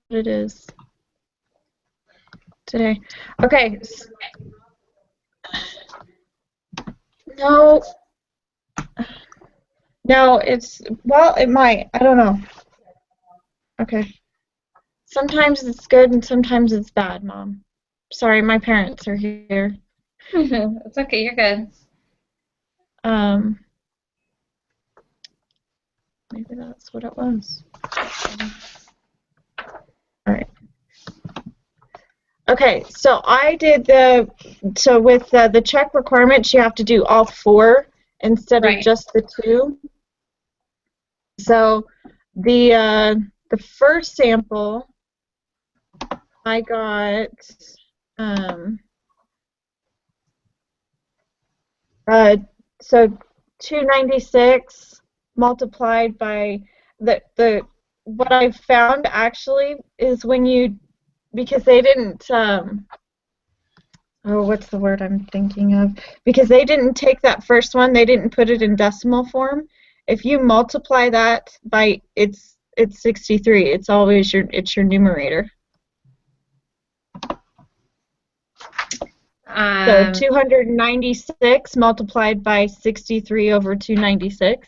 it is today. Okay. No. No, it's, well, it might. I don't know. Okay. Sometimes it's good and sometimes it's bad, Mom. Sorry, my parents are here. It's okay, you're good. Um, Maybe that's what it was. All right. Okay, so so with the check requirements, you have to do all 4 instead of Right. just the 2. So the first sample I got um, so 296 multiplied by the what I found actually is when you, because they didn't oh, what's the word I'm thinking of? Because they didn't take that first one, they didn't put it in decimal form. If you multiply that by it's 63. It's always your numerator. So Um, 296 multiplied by 63 over 296,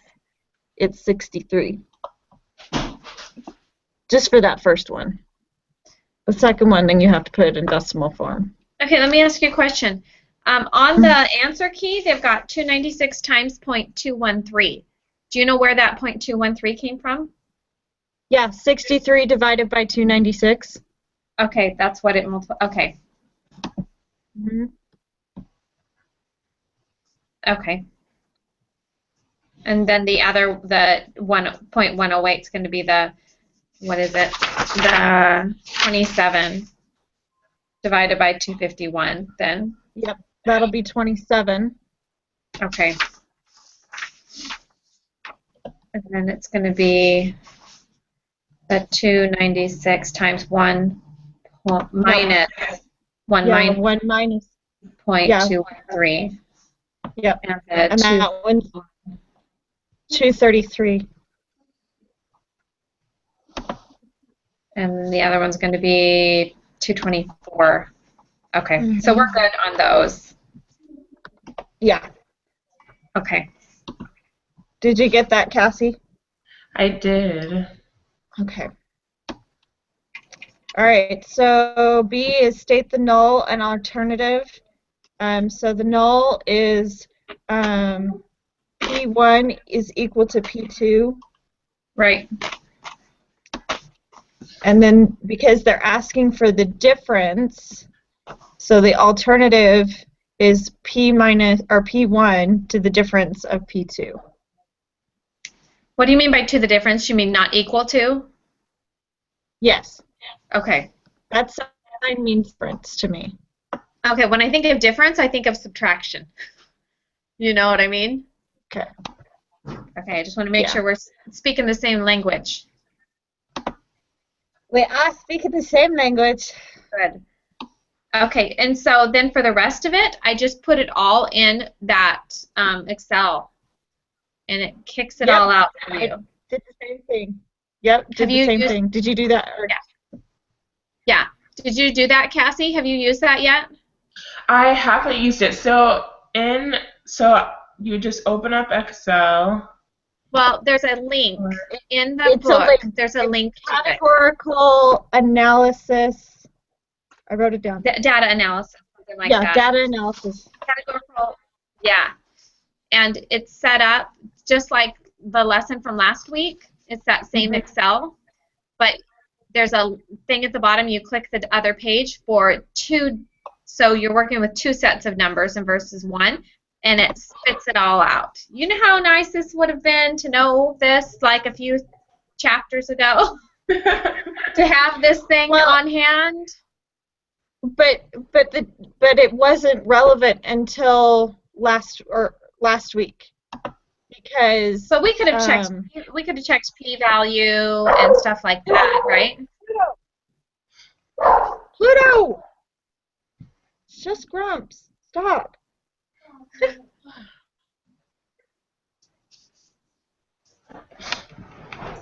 it's 63. Just for that first one. The second one, then you have to put it in decimal form. okay, let me ask you a question. On the answer key, they've got 296 times 0.213. Do you know where that 0.213 came from? Yeah, 63 divided by 296. Okay, that's what it multiplied. Okay, Mm-hmm. okay. And then the 1.108 is going to be the, what is it? The 27 divided by 251 then. Yep, that'll be 27. Okay. And then it's going to be the 296 times 1 minus 1 Yeah, minus 1 minus. Yeah, 0.213. yep. And And the that one's 233. and the other one's going to be 224. Okay, so we're good on those. Yeah. Okay. Did you get that, Cassie? I did. Okay. All right, so B is state the null and alternative. So the null is P1 is equal to P2. Right. And then because they're asking for the difference, so the alternative is P minus or P1 to the difference of P2. What do you mean by to the difference? You mean not equal to? Yes, Okay. that sign means difference to me. Okay, when I think of difference, I think of subtraction. You know what I mean? Okay. Okay, I just want to make Yeah. sure we're speaking the same language. We are speaking the same language. Good. Okay, and so then for the rest of it, I just put it all in that Excel, and it kicks it all out for I you. did the same thing. Yep, did Have the you same used? thing. Did you do that? Yeah. Yeah. Did you do that, Cassie? Have you used that yet? I haven't used it. So you just open up Excel. Well, there's a link in the It's a book. link. There's a link to it. Categorical analysis. I wrote it down. Data analysis, something like Yeah, that. data analysis. Categorical. Yeah. And it's set up just like the lesson from last week. It's that same Excel, but there's a thing at the bottom. You click the other page for two. So you're working with 2 sets of numbers versus 1, and it spits it all out. You know how nice this would have been to know this like a few chapters ago, to have this thing on hand. But it wasn't relevant until last week, because. So we could have checked. We could have checked p-value and stuff like that, right? Pluto. It's just Grumps. Stop.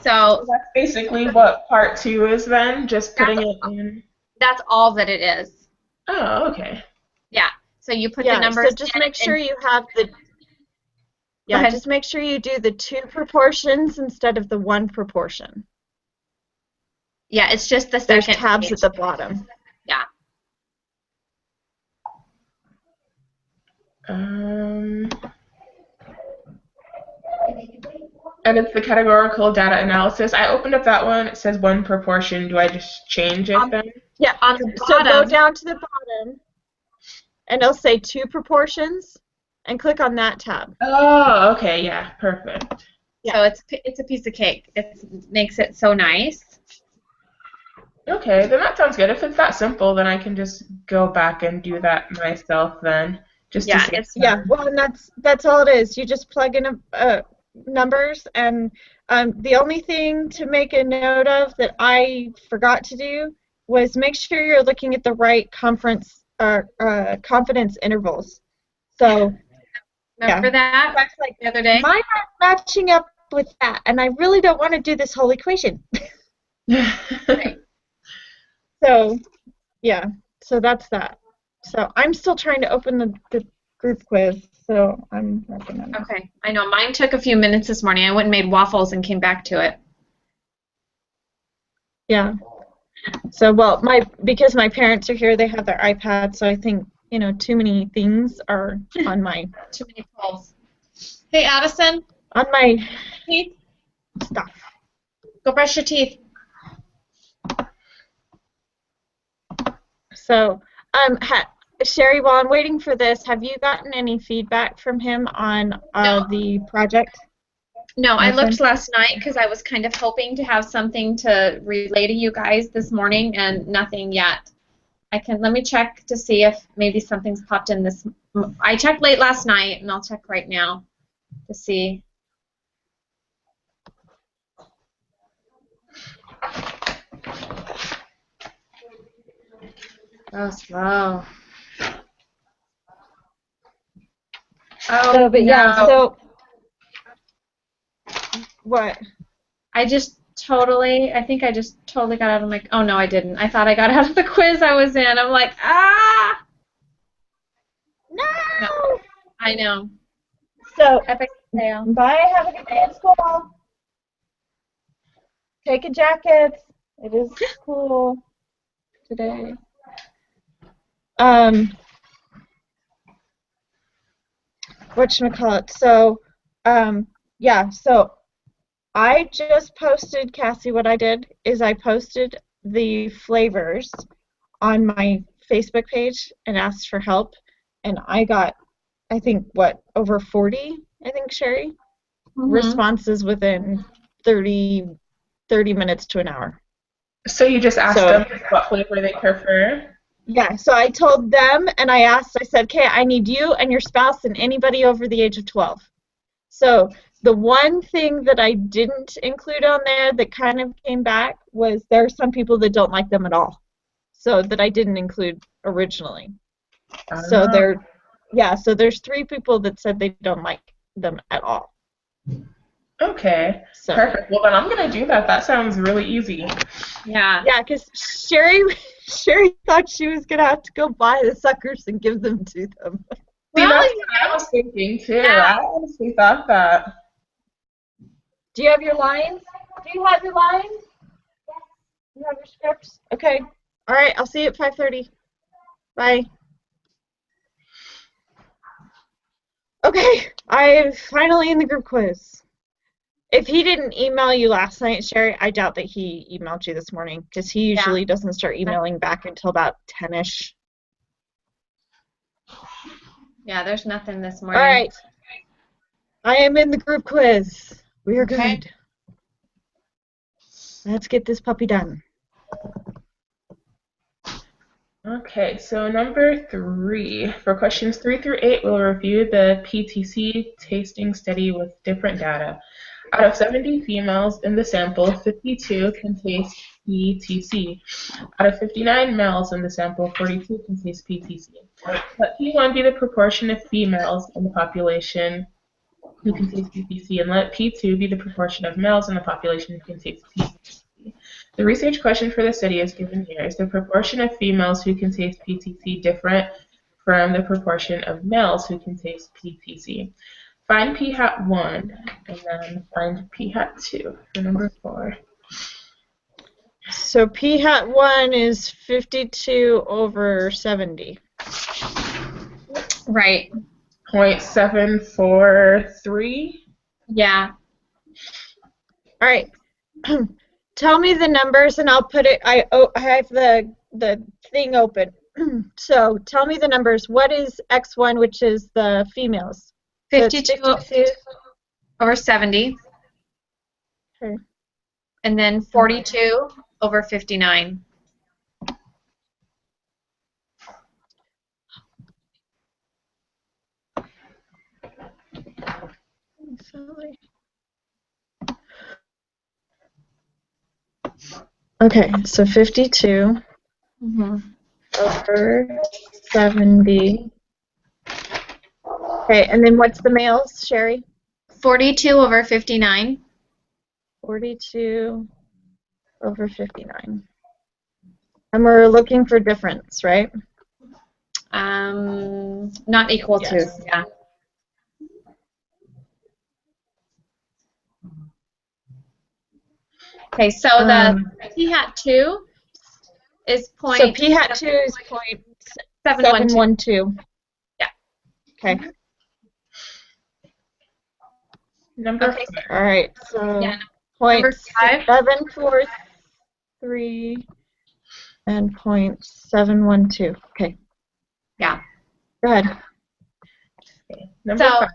So That's basically what part 2 is then, just putting it in. that's all that it is. Oh, okay. Yeah. So you put the Yeah, numbers so just in make sure and you have the, go yeah, ahead. just make sure you do the 2 proportions instead of the 1 proportion. Yeah, it's just the There's second tabs page. at the bottom. Yeah. And it's the categorical data analysis. I opened up that one. It says 1 proportion. Do I just change it then? Yeah, On the so go bottom, down to the bottom, and it'll say 2 proportions, and click on that tab. Oh, okay. Yeah, perfect. so it's a piece of cake. It makes it so nice. Okay, then that sounds good. If it's that simple, then I can just go back and do that myself then. Just to Yeah, save it's Yeah, time. well, and that's all it is. You just plug in numbers, and the only thing to make a note of that I forgot to do was make sure you're looking at the right confidence intervals. So remember yeah, that that's like the other day? mine aren't matching up with that, and I really don't want to do this whole equation. So yeah, so that's that. So I'm still trying to open the group quiz, so I'm working on it. Okay. I know mine took a few minutes this morning. I went and made waffles and came back to it. Yeah. So well, because my parents are here, they have their iPad, so I think, too many things are on my Too many polls. Hey, Addison, teeth. stuff. Go brush your teeth. So, Sherry, while I'm waiting for this, have you gotten any feedback from him on No. the project? No, I Nothing? looked last night because I was kind of hoping to have something to relay to you guys this morning, and nothing yet. Let me check to see if maybe something's popped in this. I checked late last night, and I'll check right now to see. Oh, slow. Oh, So, but yeah, no. so what? I think I just totally got out of oh no, I didn't. I thought I got out of the quiz I was in. I'm like, ah! No! I know. So, Epic fail. bye, have a good day at school. Take a jacket. It is cool today. Whatchamacallit? So, yeah, so I just posted, Cassie, what I did is I posted the flavors on my Facebook page and asked for help, and I got, I think, over 40, I think, Sherry, responses within 30 minutes to an hour. So you just asked them what flavor they prefer? Yeah, so I told them, and I said, okay, I need you and your spouse and anybody over the age of 12. So the one thing that I didn't include on there that kind of came back was there are some people that don't like them at all. So that I didn't include originally. So so there's 3 people that said they don't like them at all. Okay, perfect. Well, then I'm going to do that. That sounds really easy. Yeah. Yeah, because Sherry thought she was going to have to go buy the suckers and give them to them. See, that's what I was thinking, too. Yeah. I honestly thought that. Do you have your lines? Do you have your lines? Yes. You have your scripts? Okay. All right, I'll see you at 5:30. Bye. Okay, I'm finally in the group quiz. If he didn't email you last night, Sherry, I doubt that he emailed you this morning because he usually doesn't start emailing back until about 10-ish. Yeah, there's nothing this morning. All right. I am in the group quiz. We are good. Let's get this puppy done. Okay, so number 3. For questions 3 through 8, we'll review the PTC tasting study with different data. Out of 70 females in the sample, 52 can taste PTC. Out of 59 males in the sample, 42 can taste PTC. Let P1 be the proportion of females in the population who contains PPC, and let P2 be the proportion of males in the population who contains PTC. The research question for the study is given here. Is the proportion of females who contains PTC different from the proportion of males who contains PTC? Find p hat 1 and then find p hat 2 for number 4. So p hat 1 is 52 over 70. Right. 0.743. Yeah. All right. Tell me the numbers and I'll put it. I have the thing open. So tell me the numbers. What is X1, which is the females? 52 So 52 over 70. Okay. And then 42 over 59. Sorry. Okay, so 52 over 70. Okay, and then what's the males, Sherry? 42 over 59. 42 over 59. And we're looking for difference, right? Not equal Yes. to, yeah. Okay, so the p hat 2 is point. So p hat 2 is point 712. Yeah. Okay. Number Okay. 5. All right. So Yeah. point Number 5. 743 and point 712. Okay. Yeah. Go ahead. Okay. Number So, 5.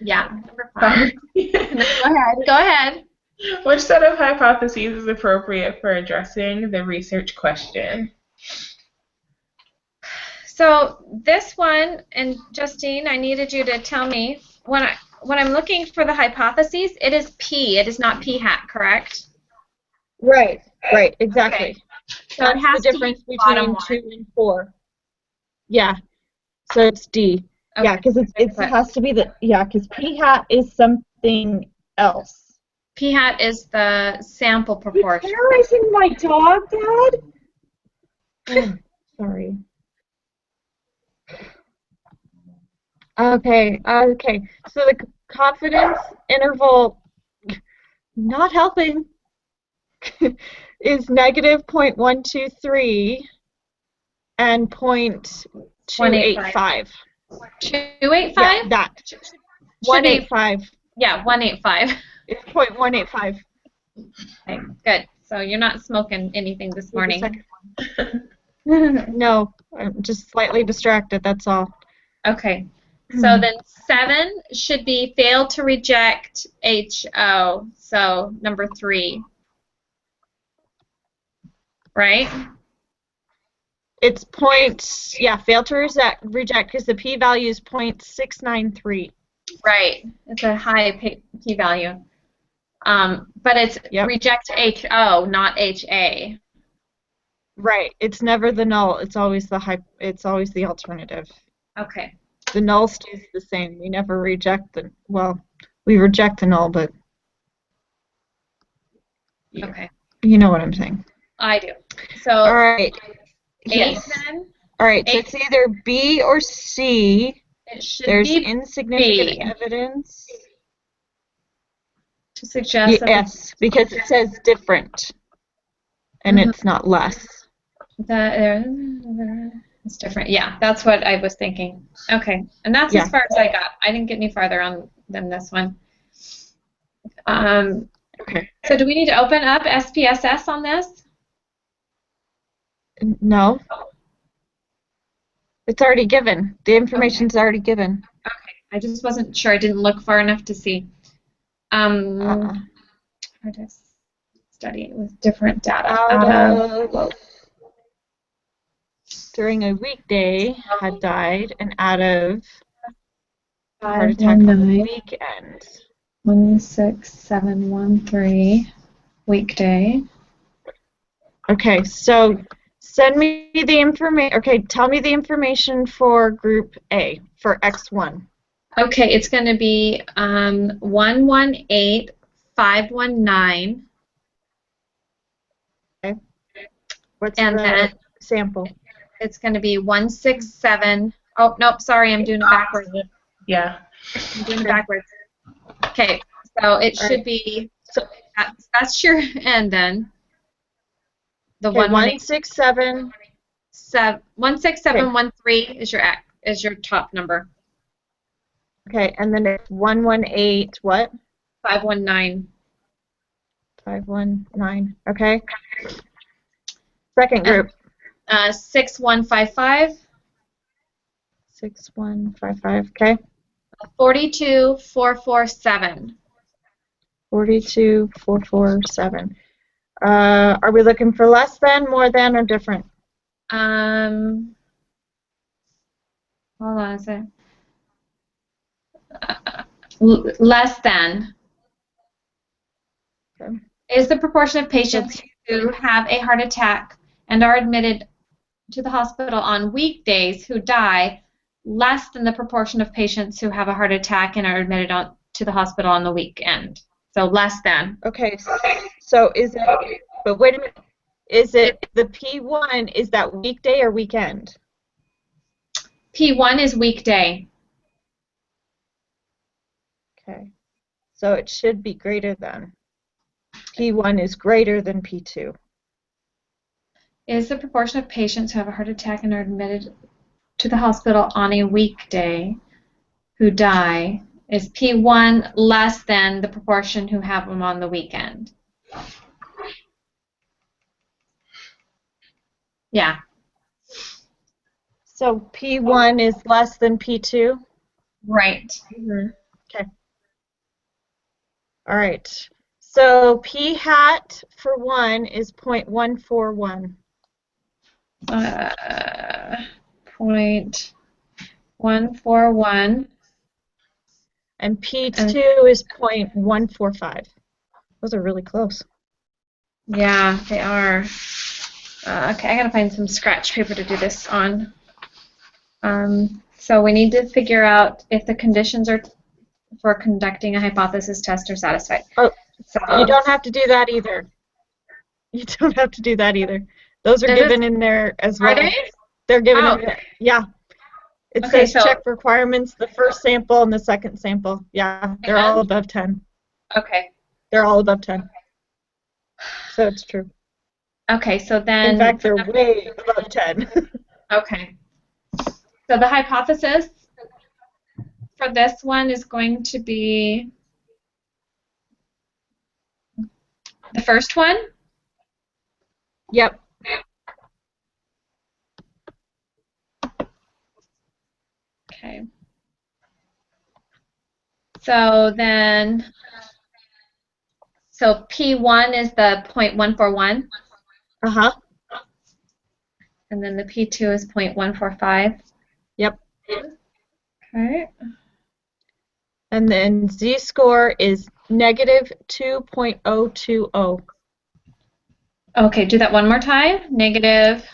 yeah. Number 5. Go ahead. Which set of hypotheses is appropriate for addressing the research question? So this one, and Justine, I needed you to tell me when I'm looking for the hypotheses, it is P. It is not P hat, correct? Right. Right. Exactly. Okay. So it has the to be difference the bottom between one. 2 and 4. Yeah. So it's D. Okay. Yeah, because it has to be because P hat is something else. P hat is the sample proportion. You're terrorizing my dog, Dad? Oh, sorry. Okay. So the confidence interval, not helping, is negative 0.123 and 0.285. 285? Yeah, that. 185. Yeah, 185. It's 0.185. Okay, good. So you're not smoking anything this morning. No, I'm just slightly distracted, that's all. Okay. So then 7 should be fail to reject HO. So number 3. Right? It's fail to reject because the p-value is 0.693. Right. It's a high p-value. But it's reject HO, not HA. Right. It's never the null. It's always the alternative. Okay. The null stays the same. We never reject we reject the null, but Okay. You know what I'm saying. I do. So All right. 8 Yes. then? All right. So it's either B or C. It should There's be insignificant B. evidence. To suggest Yes, because it says different, and it's not less. It's different. Yeah, that's what I was thinking. Okay, and that's as far as I got. I didn't get any farther than this one. Okay. So do we need to open up SPSS on this? No. It's already given. The information's already given. Okay, I just wasn't sure. I didn't look far enough to see. How to study with different data. During a weekday had died, and out of heart attack on the weekend. 16713 weekday. Okay, so send me the information. Okay, tell me the information for group A for X1. Okay, it's going to be 118,519, Okay. What's and the then sample? it's going to be 167. Oh, nope, sorry, I'm doing it backwards. Yeah. I'm doing it backwards. Okay, so it should be, So, that's your end then. The okay, 118. 167. 16713 is your top number. Okay, and then it's 118, what? 519. 519. Okay. Second group. 6155. 6155. Okay. 42447. 42447. Are we looking for less than, more than, or different? Hold on a second. Less than. Okay. Is the proportion of patients who have a heart attack and are admitted to the hospital on weekdays who die less than the proportion of patients who have a heart attack and are admitted to the hospital on the weekend? So less than. Okay. So is it, but wait a minute. Is it the P1, is that weekday or weekend? P1 is weekday. Okay. So it should be greater than. P1 is greater than P2. Is the proportion of patients who have a heart attack and are admitted to the hospital on a weekday who die, is P1 less than the proportion who have them on the weekend? Yeah. So P1 is less than P2? Right. Okay. All right. So P hat for 1 is 0.141. 0.141. And P2 is 0.145. Those are really close. Yeah, they are. Okay, I gotta find some scratch paper to do this on. So we need to figure out if the conditions are for conducting a hypothesis test are satisfied. Oh, so you don't have to do that either. You don't have to do that either. Those are given in there as well. Are they? They're given in there. Yeah. It Okay, says check requirements, the first sample and the second sample. Yeah, they're all above 10. Okay. They're all above 10. So it's true. Okay, so then... In fact, they're way above 10. Okay. So the hypothesis for this one is going to be the first one? Yep. Okay. So then, so P1 is the 0.141. Uh-huh. And then the P2 is 0.145. Yep. Okay. And then Z-score is negative 2.020. Okay, do that one more time. Negative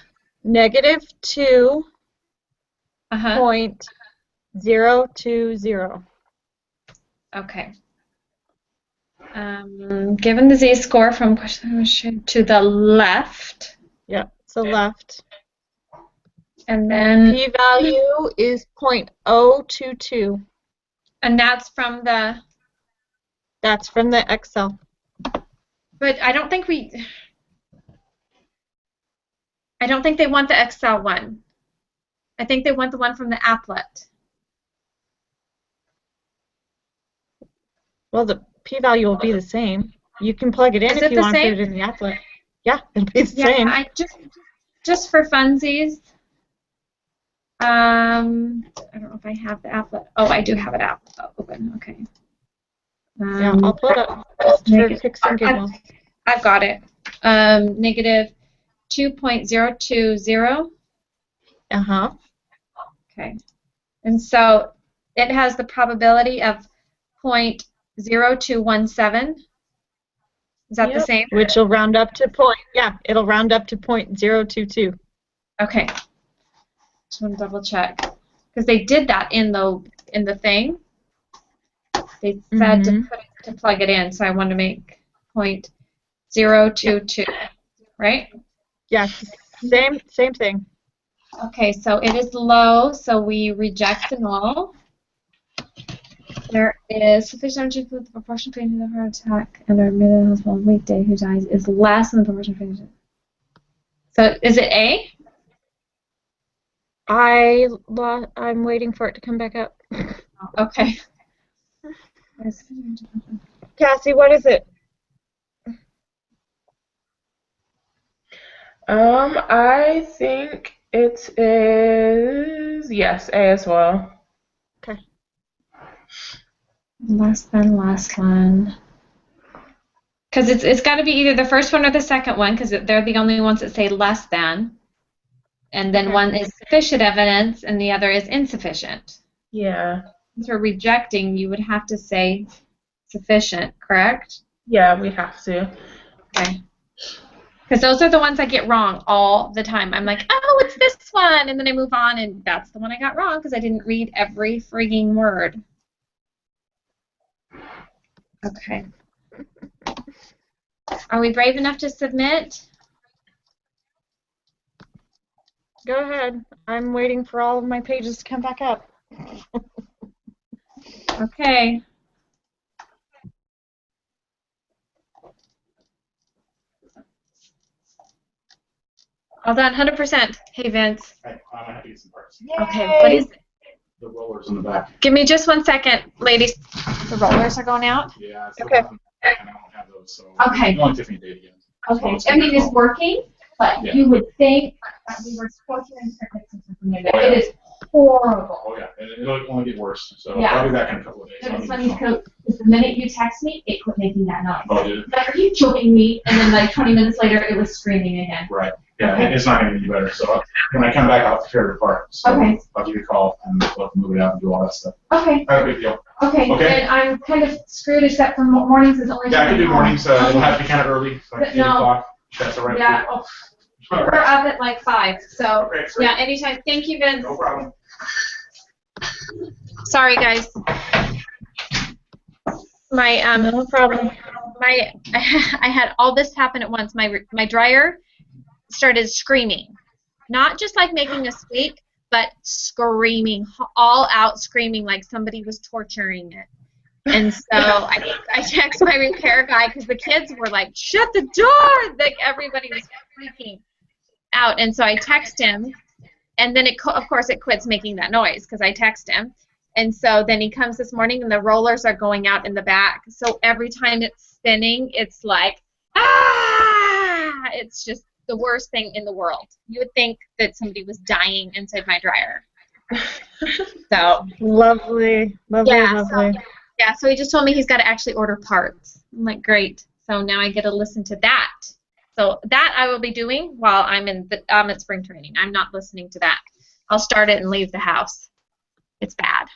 2.020. Okay. Given the Z-score from question to the left. Yep, so left. And then P-value is 0.022. And that's from the... That's from the Excel. But I don't think they want the Excel one. I think they want the one from the applet. Well, the p-value will be the same. You can plug it in if you want to put it in the applet. Yeah, it'll be the same. I just for funsies. I don't know if I have the applet. Oh, I do have it open. Okay. Yeah, I'll put up just for kicks and giggles. I've got it. Negative 2.020. Uh-huh. Okay. And so it has the probability of 0.0217. Is that the same? Which will round up to it'll round up to 0.022. Okay. Just want to double check because they did that in the thing, they said Mhm. to plug it in, so I want to make 0.022, right? Yes. Same thing. Okay, so it is low, so we reject the null. There is sufficient energy for the proportion between the heart attack and our middle hospital weekday who dies is less than the proportion between. So is it A? I'm waiting for it to come back up. Okay. Cassie, what is it? I think it is, yes, A as well. Okay. Less than last one. Because it's got to be either the first one or the second one, because they're the only ones that say less than. And then Okay. one is sufficient evidence, and the other is insufficient. Yeah. Since we're rejecting, you would have to say sufficient, correct? Yeah, we have to. Okay. Because those are the ones I get wrong all the time. I'm like, oh, it's this one, and then I move on, and that's the one I got wrong because I didn't read every frigging word. Okay. Are we brave enough to submit? Go ahead. I'm waiting for all of my pages to come back up. Okay. All done, 100%. Hey, Vince. I'm gonna have to get some parts. Okay, what is it? The rollers in the back. Give me just 1 second, ladies. The rollers are going out? Yeah. Okay. And I don't have those, so. Okay. You want Tiffany date again. Okay, So everything is working, but Yeah. you would think that we were supposed to insert something from there. Oh, yeah. It is horrible. Oh, yeah, and it'll only get worse, so Yeah. I'll be back in a couple of days. It was funny because the minute you text me, it quit making that noise. Oh, did it? Like, are you joking me? And then like 20 minutes later, it was screaming again. Right, yeah, Okay. it's not gonna get any better, so when I come back, I'll tear it apart. So Okay. I'll give you a call and we'll have to move it out and do all that stuff. Okay. Not a big deal. Okay. Okay. And I'm kind of screwed except for mornings is only. Yeah, I can do mornings, it'll Okay. have to be kind of early, like But 8 no. o'clock. That's all right. Yeah. too. Oh, All we're right. up at like 5. So Okay, great. yeah, anytime. Thank you, Vince. No problem. Sorry, guys. My No problem. I had all this happen at once. My dryer started screaming, not just like making a squeak, but screaming, all out screaming like somebody was torturing it. And so I text my repair guy because the kids were like, shut the door! Like everybody was freaking out. And so I text him, and then of course it quits making that noise because I text him. And so then he comes this morning and the rollers are going out in the back. So every time it's spinning, it's like, ah! It's just the worst thing in the world. You would think that somebody was dying inside my dryer. So Lovely. yeah, so he just told me he's got to actually order parts. I'm like, great. So now I get to listen to that. So that I will be doing while I'm at spring training. I'm not listening to that. I'll start it and leave the house. It's bad.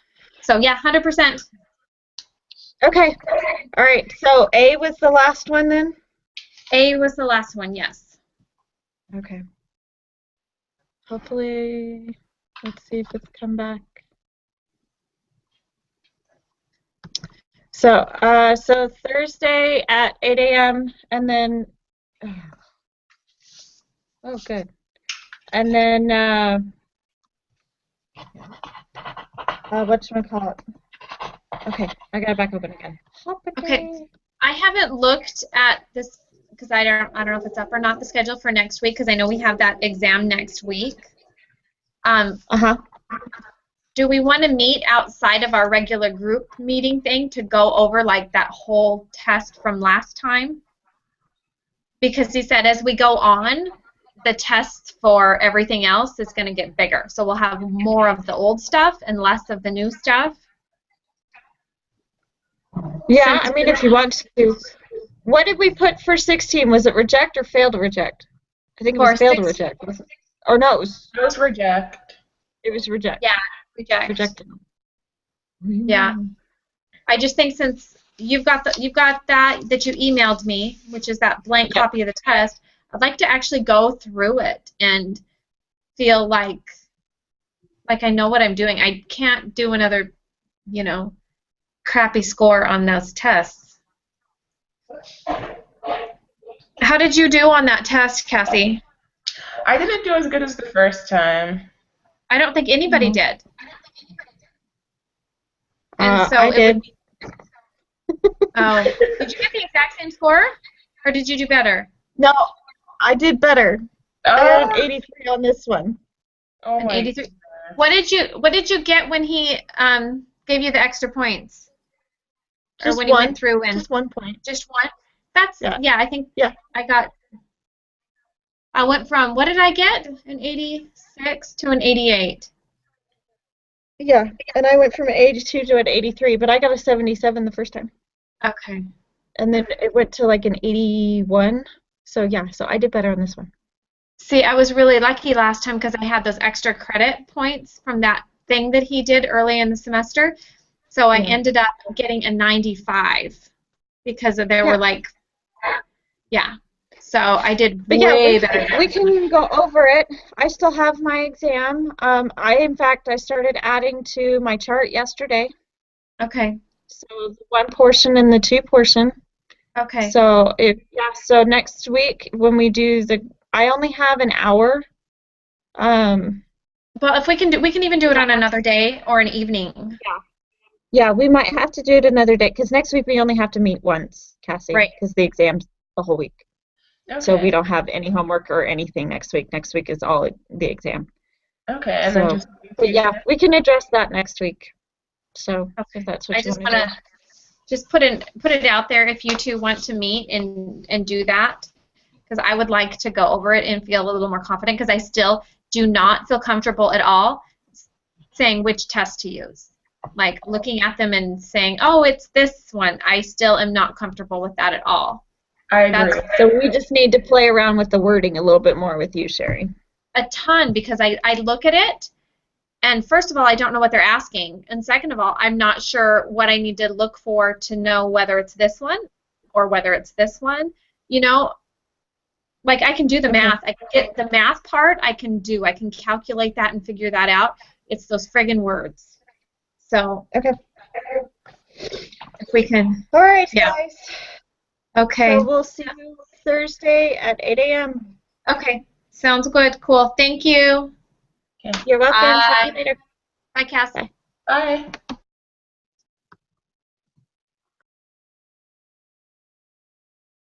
So yeah, 100%. Okay. All right. So A was the last one then? A was the last one, yes. Okay. Hopefully, let's see if it's come back. So Thursday at 8 a.m. and then, oh, good. And then, whatchamacallit? Okay, I got it back open again. Okay. I haven't looked at this because I don't know if it's up or not, the schedule for next week, because I know we have that exam next week. Do we want to meet outside of our regular group meeting thing to go over like that whole test from last time? Because he said as we go on, the tests for everything else is going to get bigger. So we'll have more of the old stuff and less of the new stuff. Yeah, I mean, if you want to. What did we put for 16? Was it reject or fail to reject? I think it was fail to reject. Or no, it was reject. It was reject. Yeah, reject. Rejected. Yeah. I just think since you've got that you emailed me, which is that blank copy of the test, I'd like to actually go through it and feel like I know what I'm doing. I can't do another, crappy score on those tests. How did you do on that test, Cassie? I didn't do as good as the first time. I don't think anybody did. And so I it did. would be, oh, did you get the exact same score, or did you do better? No, I did better. I got an Oh, 83 on this one. oh An my 83. goodness. What did you get when he gave you the extra points? Or Just when he one. went through and Just 1 point. just one? That's Yeah. I think Yeah. I went from, what did I get? An 86 to an 88. Yeah, and I went from an 82 to an 83, but I got a 77 the first time. Okay. And then it went to like an 81. So yeah, so I did better on this one. See, I was really lucky last time because I had those extra credit points from that thing that he did early in the semester. So I Yeah. ended up getting a 95 because there were like, yeah. So I did But way yeah, better. we can go over it. I still have my exam. In fact, I started adding to my chart yesterday. Okay. So the 1 portion and the 2 portion. Okay. So so next week when we do I only have an hour. But if we can even do it on another day or an evening. Yeah, we might have to do it another day because next week we only have to meet once, Cassie, Right. because the exam's the whole week. Okay. So we don't have any homework or anything next week. Next week is all the exam. Okay, and So, then just but yeah, we can address that next week. So Okay. if that's what I you just want to want to just put it out there if you two want to meet and do that, because I would like to go over it and feel a little more confident, because I still do not feel comfortable at all saying which test to use. Like looking at them and saying, oh, it's this one. I still am not comfortable with that at all. I agree. That's So we just need to play around with the wording a little bit more with you, Sherry. a ton, because I look at it, and first of all, I don't know what they're asking, and second of all, I'm not sure what I need to look for to know whether it's this one or whether it's this one. You know, like I can do the math. I can get the math part. I can calculate that and figure that out. It's those friggin' words. So Okay. if we can, All right, Yeah. guys. okay, So we'll see you Thursday at 8 a.m. okay, sounds good. Cool. Thank you. You're welcome. Talk to you Bye. later. Bye, Cassie. Bye.